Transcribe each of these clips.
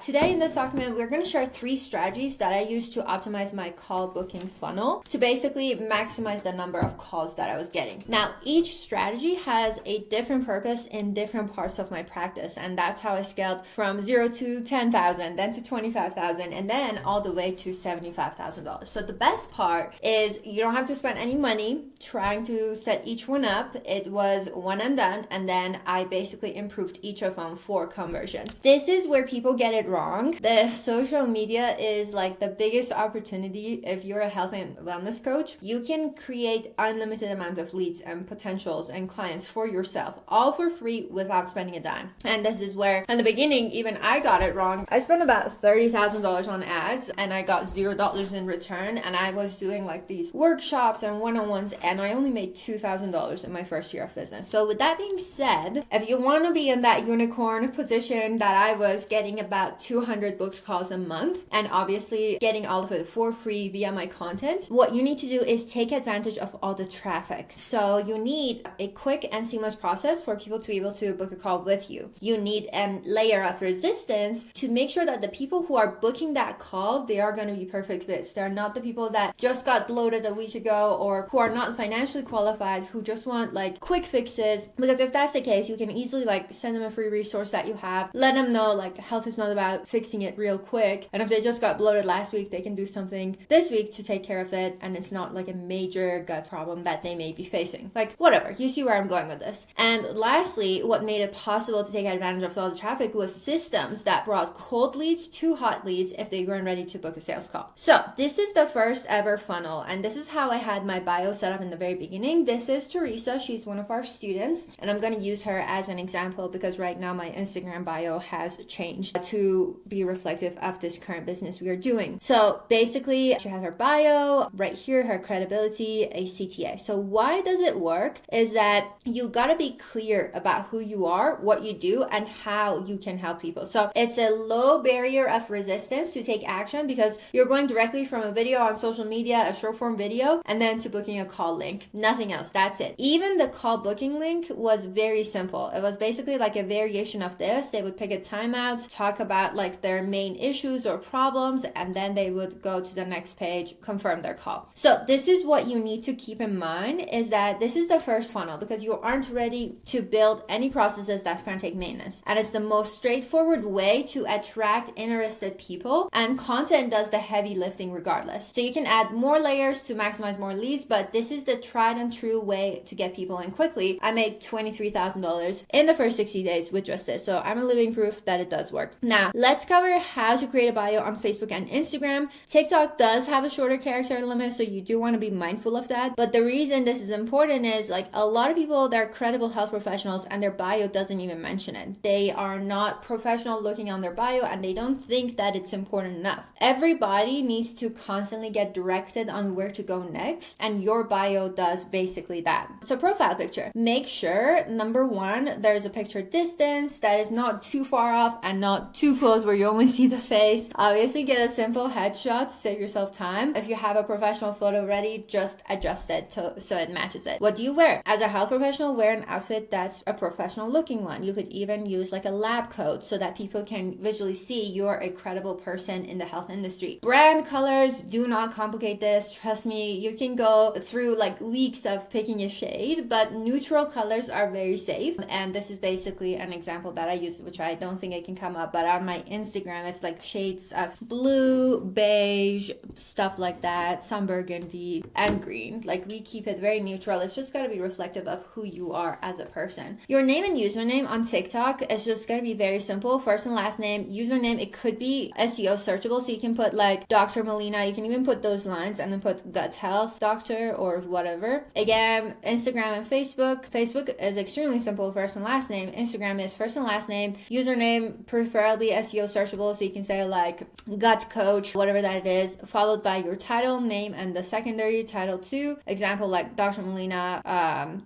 Today in this document, we're going to share 3 strategies that I use to optimize my call booking funnel to basically maximize the number of calls that I was getting. Now, each strategy has a different purpose in different parts of my practice, and that's how I scaled from 0 to 10,000, then to 25,000, and then all the way to $75,000. So the best part is you don't have to spend any money trying to set each one up. It was one and done, and then I basically improved each of them for conversion. This is where people get it wrong. The social media is like the biggest opportunity. If you're a health and wellness coach, you can create unlimited amount of leads and potentials and clients for yourself, all for free without spending a dime. And this is where in the beginning, even I got it wrong. I spent about $30,000 on ads and I got $0 in return. And I was doing like these workshops and one-on-ones, and I only made $2,000 in my first year of business. So with that being said, if you want to be in that unicorn position that I was, getting about 200 booked calls a month and obviously getting all of it for free via my content, what you need to do is take advantage of all the traffic. So you need a quick and seamless process for people to be able to book a call with you. You need a layer of resistance to make sure that the people who are booking that call, they are going to be perfect fits. They're not the people that just got bloated a week ago or who are not financially qualified, who just want like quick fixes. Because if that's the case, you can easily like send them a free resource that you have, let them know like health is not about fixing it real quick, and if they just got bloated last week, they can do something this week to take care of it, and it's not like a major gut problem that they may be facing. Like whatever, you see where I'm going with this. And lastly, what made it possible to take advantage of all the traffic was systems that brought cold leads to hot leads if they weren't ready to book a sales call. So this is the first ever funnel, and this is how I had my bio set up in the very beginning. This is Teresa. She's one of our students, and I'm going to use her as an example because right now my Instagram bio has changed to be reflective of this current business we are doing. So basically, she has her bio right here, her credibility, a CTA. So why does it work is that you got to be clear about who you are, what you do, and how you can help people. So it's a low barrier of resistance to take action because you're going directly from a video on social media, a short form video, and then to booking a call link. Nothing else. That's it. Even the call booking link was very simple. It was basically like a variation of this. They would pick a timeout, talk about like their main issues or problems, and then they would go to the next page, confirm their call. So this is what you need to keep in mind, is that this is the first funnel because you aren't ready to build any processes that's going to take maintenance. And it's the most straightforward way to attract interested people, and content does the heavy lifting regardless. So you can add more layers to maximize more leads, but this is the tried and true way to get people in quickly. I made $23,000 in the first 60 days with just this. So I'm a living proof that it does work. Now, let's cover how to create a bio on Facebook and Instagram. TikTok does have a shorter character limit, so you do want to be mindful of that. But the reason this is important is like a lot of people, they're credible health professionals and their bio doesn't even mention it. They are not professional looking on their bio and they don't think that it's important enough. Everybody needs to constantly get directed on where to go next, and your bio does basically that. So profile picture. Make sure, number one, there's a picture distance that is not too far off and not too close where you only see the face. Obviously, get a simple headshot to save yourself time. If you have a professional photo ready, just adjust it so it matches it. What do you wear? As a health professional, wear an outfit that's a professional looking one. You could even use like a lab coat so that people can visually see you're a credible person in the health industry. Brand colors, do not complicate this. Trust me, you can go through like weeks of picking a shade, but neutral colors are very safe. And this is basically an example that I use, which I don't think it can come up, but on my Instagram, it's like shades of blue, beige, stuff like that, some burgundy, and green. Like we keep it very neutral. It's just got to be reflective of who you are as a person. Your name and username on TikTok is just going to be very simple. First and last name. Username, it could be SEO searchable, so you can put like Dr. Melina. You can even put those lines and then put gut health doctor or whatever. Again, Instagram and Facebook. Facebook is extremely simple, first and last name. Instagram is first and last name. Username, preferably SEO searchable, so you can say like gut coach, whatever that is, followed by your title, name, and the secondary title too. Example like Dr. Melina,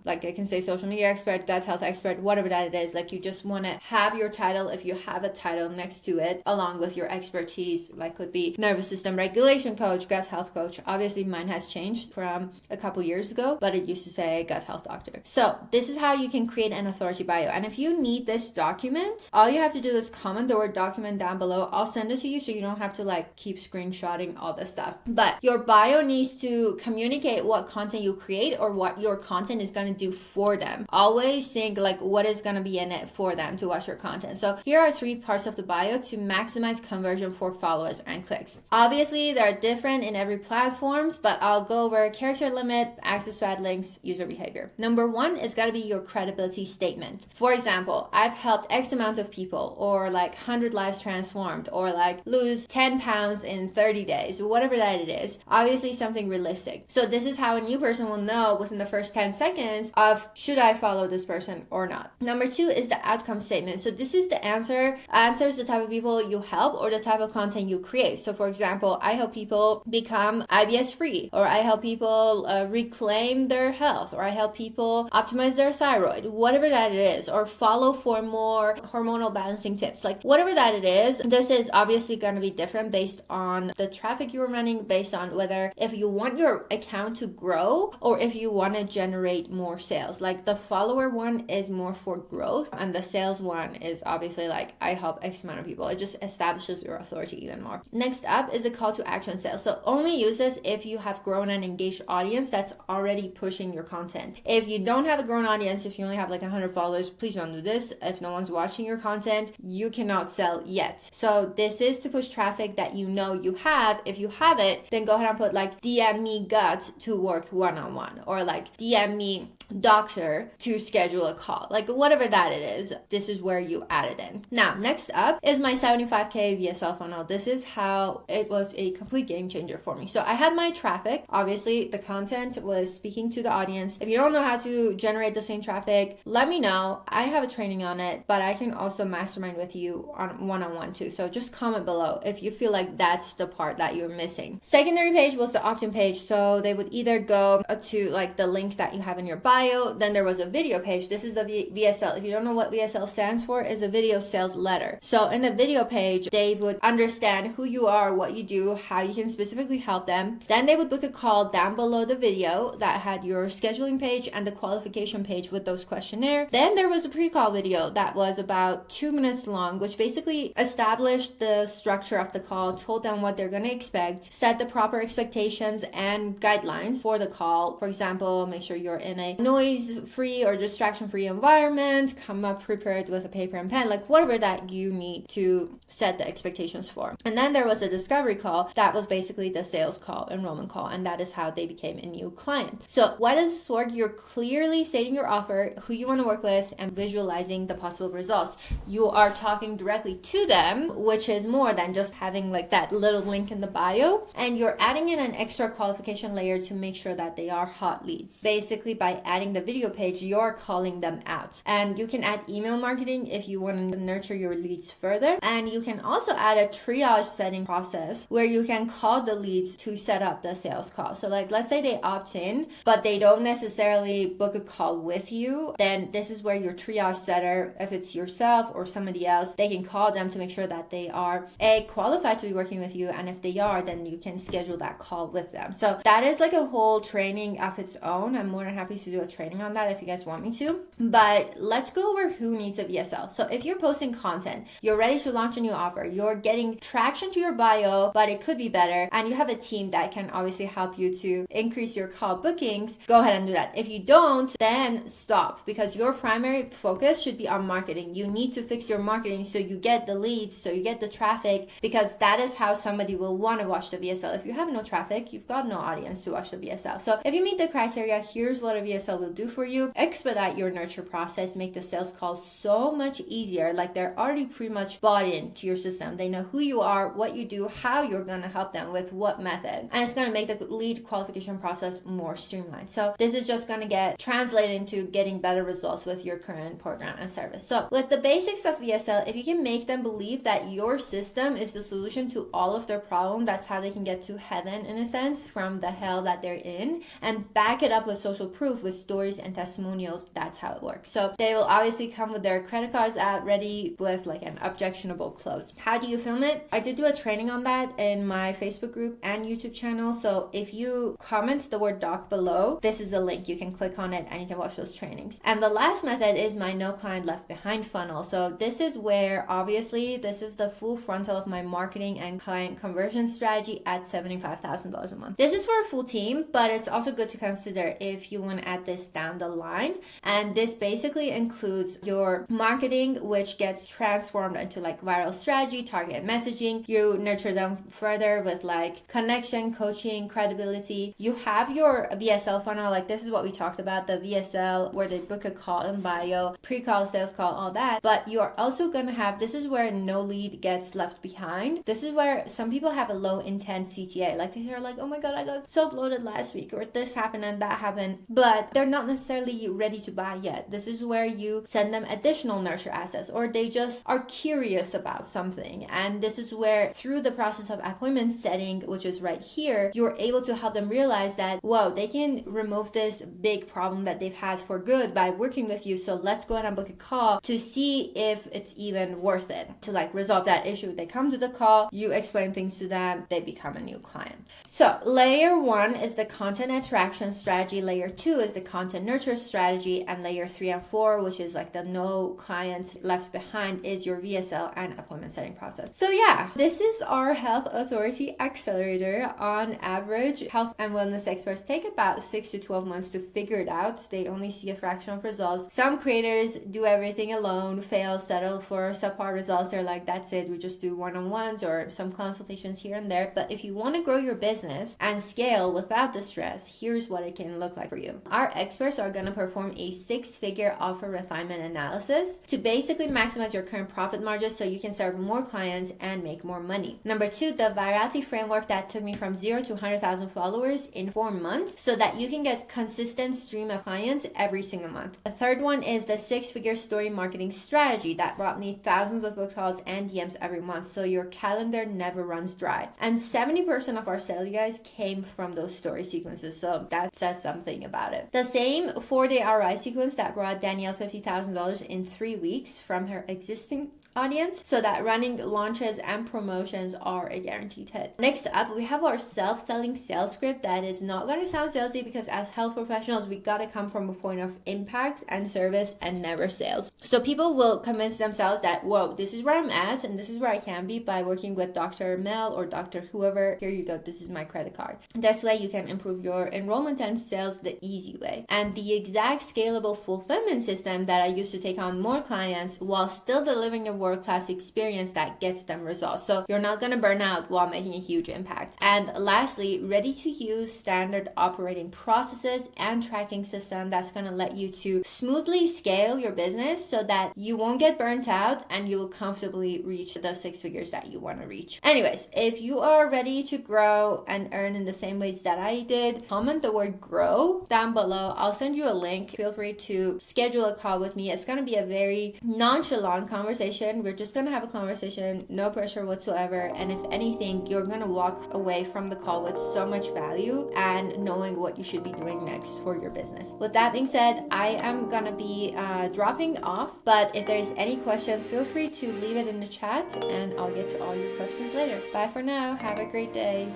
like I can say social media expert, gut health expert, whatever that it is. Like you just want to have your title, if you have a title next to it, along with your expertise, like could be nervous system regulation coach, gut health coach. Obviously mine has changed from a couple years ago, but it used to say gut health doctor. So this is how you can create an authority bio. And if you need this document, all you have to do is comment the word document down below. I'll send it to you so you don't have to like keep screenshotting all this stuff. But your bio needs to communicate what content you create or what your content is going to do for them. Always think like what is going to be in it for them to watch your content. So here are 3 parts of the bio to maximize conversion for followers and clicks. Obviously, they're different in every platforms, but I'll go over character limit, access to ad links, user behavior. Number 1 is got to be your credibility statement. For example, I've helped X amount of people, or like 100 lives transformed, or like lose 10 pounds in 30 days, whatever that it is. Obviously something realistic. So this is how a new person will know within the first 10 seconds of should I follow this person or not. Number 2 is the outcome statement. So this is the answers the type of people you help or the type of content you create. So for example, I help people become IBS free, or I help people reclaim their health, or I help people optimize their thyroid, whatever that it is, or follow for more hormonal balancing tips, like whatever that it is. This is obviously going to be different based on the traffic you're running, based on whether if you want your account to grow or if you want to generate more sales. Like the follower one is more for growth, and the sales one is obviously like I help X amount of people. It just establishes your authority even more. Next up is a call to action sales. So only use this if you have grown an engaged audience that's already pushing your content. If you don't have a grown audience, if you only have like 100 followers, please don't do this. If no one's watching your content, you cannot sell yet. So this is to push traffic that you know you have. If you have it, then go ahead and put like DM me gut to work one-on-one, or like DM me doctor to schedule a call, like whatever that it is. This is where you add it in. Now next up is my 75k VSL funnel. This is how it was a complete game changer for me. So I had my traffic, obviously the content was speaking to the audience. If you don't know how to generate the same traffic, let me know. I have a training on it, but I can also mastermind with you on one-on-one too. So just comment below if you feel like that's the part that you're missing. Secondary page was the opt-in page. So they would either go to like the link that you have in your bio. Then there was a video page. This is a VSL. If you don't know what VSL stands for, is a video sales letter. So in the video page, they would understand who you are, what you do, how you can specifically help them. Then they would book a call down below the video that had your scheduling page and the qualification page with those questionnaire. Then there was a pre-call video that was about 2 minutes long, which basically established the structure of the call, told them what they're going to expect, set the proper expectations and guidelines for the call. For example, make sure you're in a noise-free or distraction-free environment, come up prepared with a paper and pen, like whatever that you need to set the expectations for. And then there was a discovery call that was basically the sales call, enrollment call, and that is how they became a new client. So why does this work? You're clearly stating your offer, who you want to work with, and visualizing the possible results. You are talking directly to them, which is more than just having like that little link in the bio, and you're adding in an extra qualification layer to make sure that they are hot leads. Basically, by adding the video page, you're calling them out. And you can add email marketing if you want to nurture your leads further. And you can also add a triage setting process where you can call the leads to set up the sales call. So like, let's say they opt in, but they don't necessarily book a call with you. Then this is where your triage setter, if it's yourself or somebody else, they can call them to make sure that they are qualified to be working with you. And if they are, then you can schedule that call with them. So that is like a whole training of its own. I'm more than happy to do a training on that if you guys want me to. But let's go over who needs a VSL. So if you're posting content, you're ready to launch a new offer, you're getting traction to your bio, but it could be better, and you have a team that can obviously help you to increase your call bookings, go ahead and do that. If you don't, then stop, because your primary focus should be on marketing. You need to fix your marketing so you get the leads, so you get the traffic, because that is how somebody will want to watch the VSL. If you have no traffic, you've got no audience to watch the VSL. So if you meet the criteria, here's what a VSL will do for you. Expedite your nurture process, make the sales call so much easier. Like they're already pretty much bought into your system. They know who you are, what you do, how you're going to help them with what method. And it's going to make the lead qualification process more streamlined. So this is just going to get translated into getting better results with your current program and service. So with the basics of VSL, if you can make them believe that your system is the solution to all of their problems, that's how they can get to heaven in a sense from the hell that they're in, and back it up with social proof, with stories and testimonials. That's how it works. So they will obviously come with their credit cards out ready with like an objectionable close. How do you film it? I did do a training on that in my Facebook group and YouTube channel. So if you comment the word doc below, this is a link. You can click on it and you can watch those trainings. And the last method is my no client left behind funnel. So this is where obviously obviously, this is the full frontal of my marketing and client conversion strategy at $75,000 a month. This is for a full team, but it's also good to consider if you want to add this down the line. And this basically includes your marketing, which gets transformed into like viral strategy, targeted messaging. You nurture them further with like connection, coaching, credibility. You have your VSL funnel, like this is what we talked about, the VSL where they book a call in bio, pre-call, sales call, all that. But you are also going to have, this is where no lead gets left behind. This is where some people have a low intent CTA, like they hear like, oh my god, I got so uploaded last week, or this happened and that happened, but they're not necessarily ready to buy yet. This is where you send them additional nurture assets, or they just are curious about something. And this is where through the process of appointment setting, which is right here, you're able to help them realize that, whoa, they can remove this big problem that they've had for good by working with you. So let's go ahead and book a call to see if it's even worth it to like resolve that issue. They come to the call, you explain things to them, they become a new client. So layer 1 is the content attraction strategy, layer 2 is the content nurture strategy, and layer 3 and 4, which is like the no clients left behind, is your VSL and appointment setting process. So yeah, this is our Health Authority Accelerator. On average, health and wellness experts take about 6 to 12 months to figure it out. They only see a fraction of results. Some creators do everything alone, fail, settle for subpar results. They're like, that's it, we just do one-on-ones or some consultations here and there. But if you want to grow your business and scale without the stress, here's what it can look like for you. Our experts are going to perform a 6-figure offer refinement analysis to basically maximize your current profit margins so you can serve more clients and make more money. Number 2, the virality framework that took me from 0 to 100,000 followers in 4 months so that you can get consistent stream of clients every single month. The third one is the 6-figure story marketing strategy that brought me thousands of book calls and DMs every month so your calendar never runs dry. And 70% of our sales, you guys, came from those story sequences, so that says something about it. The same 4-day ROI sequence that brought Danielle $50,000 in 3 weeks from her existing audience, so that running launches and promotions are a guaranteed hit. Next up, we have our self-selling sales script that is not going to sound salesy, because as health professionals, we got to come from a point of impact and service and never sales. So people will convince themselves that, whoa, this is where I'm at and this is where I can be by working with Dr. Mel or Dr. whoever. Here you go, this is my credit card. This way you can improve your enrollment and sales the easy way. And the exact scalable fulfillment system that I used to take on more clients while still delivering a world-class experience that gets them results. So you're not going to burn out while making a huge impact. And lastly, ready to use standard operating processes and tracking system that's going to let you to smoothly scale your business so that you won't get burnt out and you will comfortably reach the 6 figures that you want to reach. Anyways, if you are ready to grow and earn in the same ways that I did, comment the word grow down below. I'll send you a link. Feel free to schedule a call with me. It's going to be a very nonchalant conversation. We're just going to have a conversation, no pressure whatsoever. And if anything, you're going to walk away from the call with so much value and knowing what you should be doing next for your business. With that being said, I am going to be dropping off, but if there's any questions, feel free to leave it in the chat and I'll get to all your questions later. Bye for now. Have a great day.